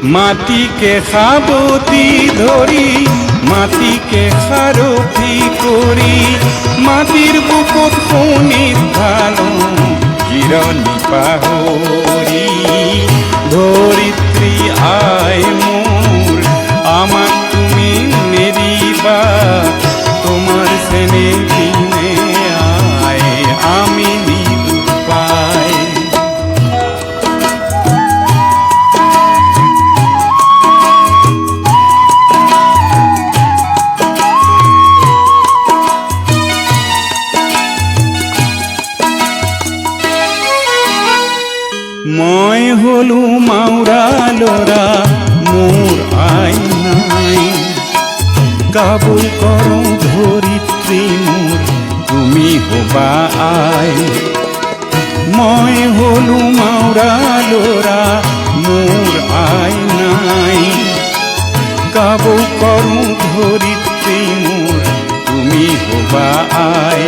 মাটিকে সাবতি ধৰি মাটিকে সাৰথি কৰি মাটিৰ বুকুত শোণিত ঢালো জিৰণি পাহৰি ধৰিত্ৰী আই মোৰ আমাক তুমি নেৰিবা তোমাৰ চেনে বিনে আই আমি নিৰুপায় মই হলো মাউৰা ল'ৰা মোৰ আই নাই কাবুল কৰোঁ ধৰিত্ৰী মোৰ তুমি হবা আই মই হলো মাউৰা ল'ৰা মোৰ আই নাই কাবুল কৰোঁ ধৰিত্ৰী মোৰ তুমি হবা আই